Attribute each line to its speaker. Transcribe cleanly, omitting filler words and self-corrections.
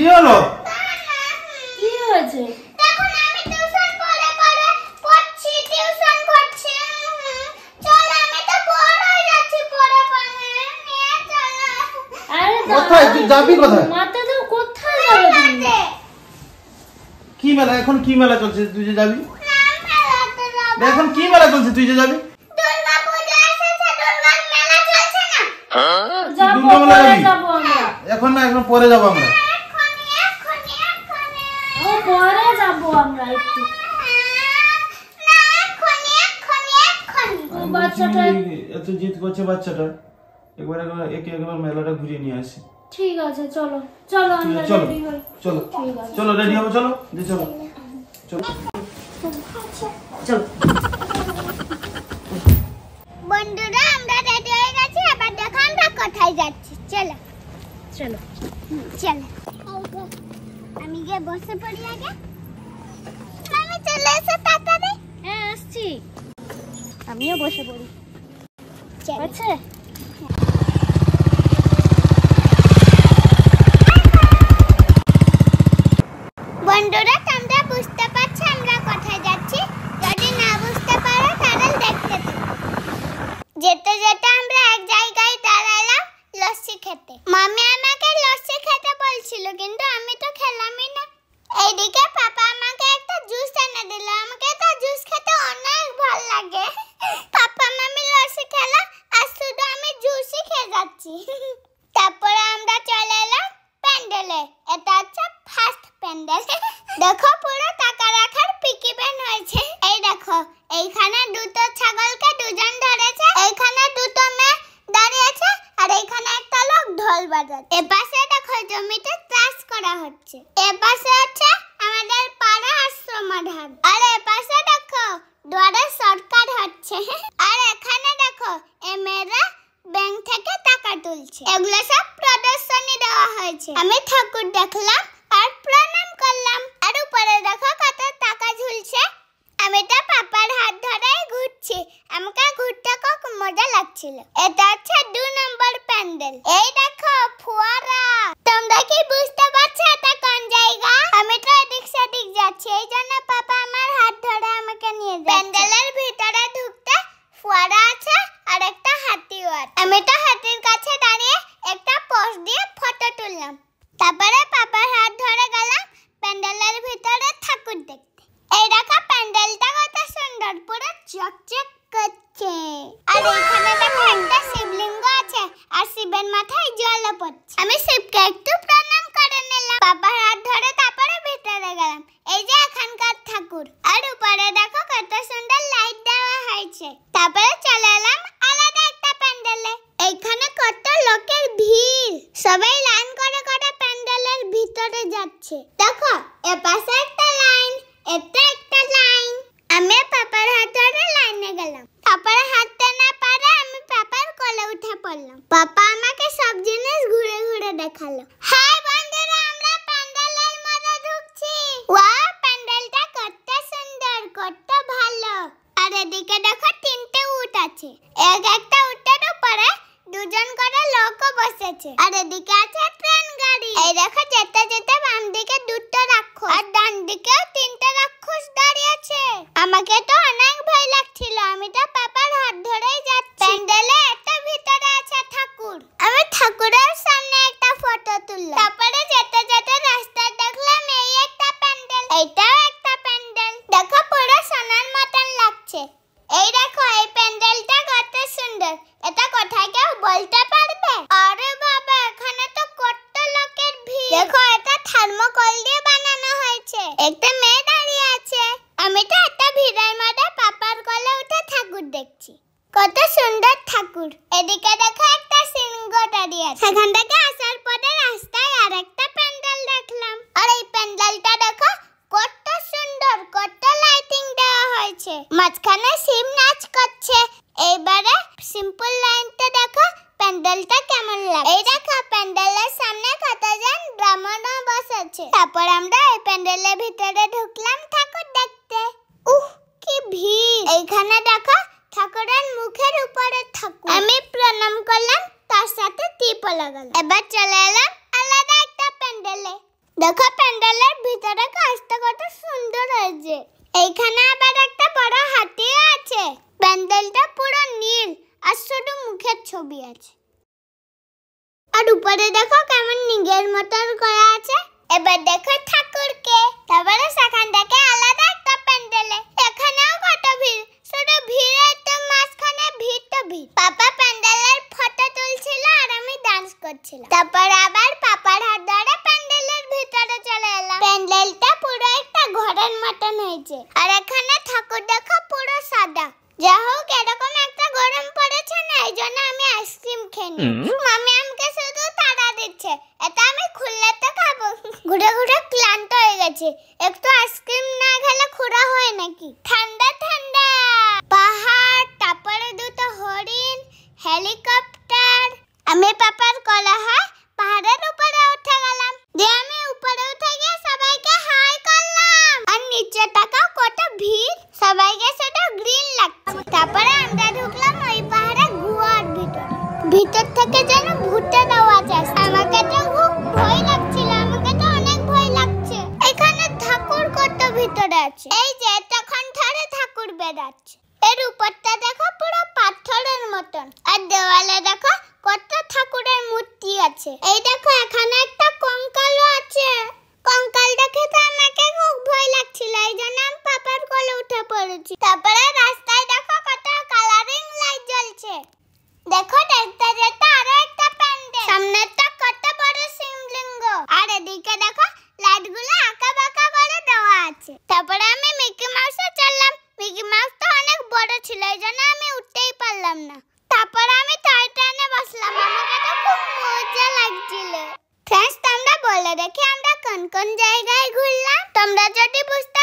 Speaker 1: কি হলো?
Speaker 2: কি হয়েছে?
Speaker 3: দেখো না আমি টিউশন পড়ছি টিউশন করছি। চল আমি তো বড় হয়ে যাচ্ছি পড়ে নিয়ে চল।
Speaker 2: আরে
Speaker 1: কোথায় তুই যাবি কোথায়?
Speaker 2: মাথা তো কোথায় যাবে তুমি?
Speaker 1: কি মেলা এখন কি মেলা চলছে তুই যে যাবি?
Speaker 3: মেলাতে যাব।
Speaker 1: এখন কি মেলা চলছে তুই যে যাবি?
Speaker 3: দুর্গা পূজা এসেছে, দুর্গার মেলা চলছে না?
Speaker 2: যাবো,
Speaker 1: দুর্গা মেলা
Speaker 2: পরে
Speaker 1: যাবি?
Speaker 2: যাবো আমরা।
Speaker 1: এখন না, এখন পরে যাবো আমরা।
Speaker 3: এক্ষুনি।
Speaker 2: ও পরে যাবো আমরা একটু।
Speaker 3: না এক্ষুনি।
Speaker 2: ও বাচ্চাটা
Speaker 1: এত জিদ করছে বাচ্চাটা, একবার মেলাটা ঘুরিয়ে নিয়ে আসি।
Speaker 2: ঠিক আছে, চলো চলো আমরা
Speaker 1: চলো
Speaker 2: রেডি হই।
Speaker 1: চলো
Speaker 2: ঠিক আছে।
Speaker 1: চলো রেডি হবো, চলো যে চলো চলো চলো।
Speaker 3: বন্ধুরা আমরা রেডি হয়ে গেছি, এবার দেখো আমরা কোথায় যাচ্ছি। চলো
Speaker 2: চলো।
Speaker 3: চলো আমি গিয়ে বসে পড়ি আগে। আমি চলে এসে তাড়াতাড়ি।
Speaker 2: হ্যাঁ আসছি। আমিও বসে পড়ি।
Speaker 3: চলো।
Speaker 2: আছে?
Speaker 3: বন্ধুরা তোমরা বুঝতে পারছো আমরা কোথায় যাচ্ছি? যদি না বুঝতে পারো তাহলে দেখতে থাকো। যেতে যেতে আমরা এক জায়গায় দাঁড়ালাম লস্যি খেতে। মামি আমাকে লস্যি খেতে বলছিল কিন্তু আমি তো খেলামই না। এইদিকে পাপা আমাকে একটা জুস এনে দিল। আমাকে তো জুস খেতে অনেক ভালো লাগে। পাপা মামি লস্যি খেলো আর শুধু আমি জুসই খেয়ে যাচ্ছি। তারপরে আমরা চলে এলাম প্যান্ডেলে। এটা হচ্ছে ফার্স্ট প্যান্ডেল। দেখো পুরো টাকা রাখার পিকি ব্যান হয়েছে। এই দেখো এইখানে দুটো ছাগলকে দুজন ধরেছে, এইখানে দুটো মেয়ে দাঁড়িয়েছে আর এইখানে একটা লোক ঢোল বাজাচ্ছে। এপাশে দেখো জমিতে চাষ করা হচ্ছে। এপাশে হচ্ছে আমাদের পাড়া সমাধান আর এপাশে দেখো দুয়ারে সরকার হচ্ছে। আর এখানে দেখো এই মেয়েরা ব্যাংক থেকে টাকা তুলছে। এগুলো সব প্রদর্শনী দেওয়া হয়েছে। আমি ঠাকুর দেখলাম আর প্রণাম করলাম। আর উপরে দেখো কত টাকা ঝুলছে। আমি তো পাপার হাত ধরে ঘুরছি। আমাকে ঘুরতে খুব মজা লাগছিল। এটা হচ্ছে 2 নম্বর প্যান্ডেল। এই দেখো ফোয়ারা। তোমরা কি বুঝতে পারছো এটা কোন জায়গা? আমি তো এদিক সেদিক যাচ্ছি, এই জন্য পাপা আমার হাত ধরে আমাকে নিয়ে যাচ্ছে। প্যান্ডেলের ভিতরে ঢুকতে ফোয়ারা আছে আর একটা হাতিও আছে। আমি তো হাতির কাছে দাঁড়িয়ে একটা পোজ দিয়ে ফটো তুললাম। তারপরে পাপার হাত ধরে গেলাম প্যান্ডেলের ভিতরে ঠাকুর দেখতে। এই দেখো প্যান্ডেলটা কত সুন্দর, পুরো চকচক করছে। আর এখানে দেখো একটা শিবলিঙ্গ আছে আর শিবের মাথায় জল পড়ছে। আমি শিবকে একটু প্রণাম করে নিলাম। বাবার হাত ধরে তারপরে ভিতরে গেলাম। এই যে এখানকার ঠাকুর। আর উপরে দেখো কত সুন্দর লাইট দেওয়া হয়েছে। তারপরে চলে এলাম আলাদা একটা প্যান্ডেলে। এইখানে কত লোকের ভিড়, সবাই লাইন করে করে প্যান্ডেলের ভিতরে যাচ্ছে। দেখো এপাশে একটা লাইন, এটা একটা লাইন। আমি পাপার হাত ধরে লাইনে গেলাম। তারপরে হাঁটতে না পারে আমি পাপার কোলে উঠে পড়লাম। পাপা আমাকে সব জিনিস ঘুরে ঘুরে দেখালো। হাই বন্ধুরা, আমরা প্যান্ডেলের মধ্যে ঢুকছি। ওয়াও, প্যান্ডেলটা কত সুন্দর, কত ভালো। আর এদিকে দেখো 3টে উট আছে। একটা উটের উপরে দুজন করে লোকও বসেছে। আর এদিকে আছে ট্রেন গাড়ি। এই দেখো যেতে যেতে বাম দিকে 2টো রাক্ষস আর ডান দিকেও 3টে রাক্ষস দাঁড়িয়েছে। আমাকে তো অনেক ভয় লাগছিল। আমি তো পাপার হাত ধরেই যাচ্ছি। প্যান্ডেলে একটা ভিতরে আছে ঠাকুর। আমি ঠাকুরের সামনে একটা ফটো তুললাম। তারপরে যেতে যেতে রাস্তায় দেখলাম এই একটা প্যান্ডেল, এইটাও একটা প্যান্ডেল। দেখো পুরো সোনার মতন লাগছে। এই দেখো এই প্যান্ডেলটা কত সুন্দর। এটা কোথায় কেউ বলতে পারবে? আরে বাবা, এখানে তো কত লোকের ভিড়। দেখো এটা থার্মোকল দিয়ে বানানো হয়েছে। একটা মেয়ে দাঁড়িয়ে আছে। আমি তো একটা ভিড়ের মধ্যে পাপার কোলে উঠে ঠাকুর দেখছি। কত সুন্দর ঠাকুর। এদিকে দেখো একটা সিংহ দাঁড়িয়ে আছে। সেখান থেকে আসার পরে রাস্তায় আরেকটা প্যান্ডেল দেখলাম। আর এই প্যান্ডেলটা দেখো কত সুন্দর, কত লাইটিং দেওয়া হয়েছে। মাঝখানে শিব নাচ করছে। এইবারে সিম্পল লাইনটা দেখো প্যান্ডেলটা কেমন লাগে। এই দেখো প্যান্ডেলের সামনে কতজন ব্রাহ্মণও বসেছে। তারপর আমরা এই প্যান্ডেলের ভিতরে ঢুকলাম ঠাকুর দেখতে। কি ভিড়। এইখানে দেখো ঠাকুরের মুখের উপরে ঠাকুর। আমি প্রণাম করলাম, তার সাথে টিপও লাগালাম। এবার চলে এলাম আলাদা একটা প্যান্ডেলে। দেখো প্যান্ডেলের ভিতরে কাজটা কত সুন্দর হয়েছে। এইখানে আবার একটা বড় হাতি আছে। প্যান্ডেলটা পুরো নীল আর শুধু মুখের ছবি আছে। আর উপরে দেখো কেমন নিগের মতন করা আছে। এবার দেখো ঠাকুরকে। তারপরে সেখান থেকে আলাদা একটা প্যান্ডেলে। এখানেও কত ভিড়, শুধু ভিড়ের তো মাঝখানে ভিড় তো ভিড়। পাপা প্যান্ডেলের ফটো তুলছিল আর আমি ডান্স করছিলাম। তারপর আবার পাপার হাত ধরে প্যান্ডেলের ভিতরে চলে এলাম। প্যান্ডেলটা পুরো একটা ঘরের মতন হয়েছে। আর এখানে ঠাকুর দেখো পুরো সাদা। যা হোক, এরকম একটা গরম পড়েছে না, এই জন্য আমি আইসক্রিম খেয়ে নিই। মামি আমাকে শুধু তাড়া দিচ্ছে, এটা আমি খুললে তো খাবো। ঘুরে ঘুরে ক্লান্ত হয়ে গেছে, একটু আইসক্রিম না খেলে খুঁড়া হয় নাকি। ঠান্ডা ঠান্ডা পাহাড়, তারপরে দুটো হরিণ, হেলিকপ্টার। আমি পাপার কলা হয় পাহাড়ের উপরে উঠে গেলাম। দিয়ে আমি উপরে উঠে গিয়ে সবাইকে হাই করলাম। আর নিচে তাকাও কত ভিড়, সবাইকে সেটা গ্রিন লাগছে। তারপরে আমরা ঢুকলাম ওই পাহাড়ে গুহার ভিতরে। ভিতর থেকে যেন ভূতের আওয়াজ আসছে। আমাকে তো খুব ভয় লাগছিল, আমাকে তো অনেক ভয় লাগছে। এখানে ঠাকুর কত ভিতরে আছে। এই যে তখন ধরে ঠাকুর বেরাচ্ছে। এর উপরটা দেখো পুরো পাথরের মতন। আর দেওয়ালে দেখো কত ঠাকুরের মূর্তি আছে। এই দেখো এখানে একটা কঙ্কালও আছে। কঙ্কাল দেখে তো আমাকে খুব ভয় লাগছিল, এই জন্য আমি পাপার কোলে উঠে পড়েছি। তারপরে রাস্তায় দেখো কত কালারিং লাইট জ্বলছে। দেখো দেখতে যেতে আরো একটা প্যান্ডেল। সামনেটা কত বড় শিবলিঙ্গ। আর এদিকে দেখো লাইটগুলো আঁকা বাঁকা করে দেওয়া আছে। তারপরে আমি মিকি মাউসে চললাম। মিকি মাউস তো অনেক বড় ছিল, এই জন্য আমি উঠতেই পারলাম না। তারপরে আমি টয় ট্রেনে বসলাম, আমাকে তো খুব মজা লাগছিল। ফ্রেন্ডস, তোমরা বলে দেখি আমরা কোন কোন জায়গায় ঘুরলাম। তোমরা যদি বুঝতে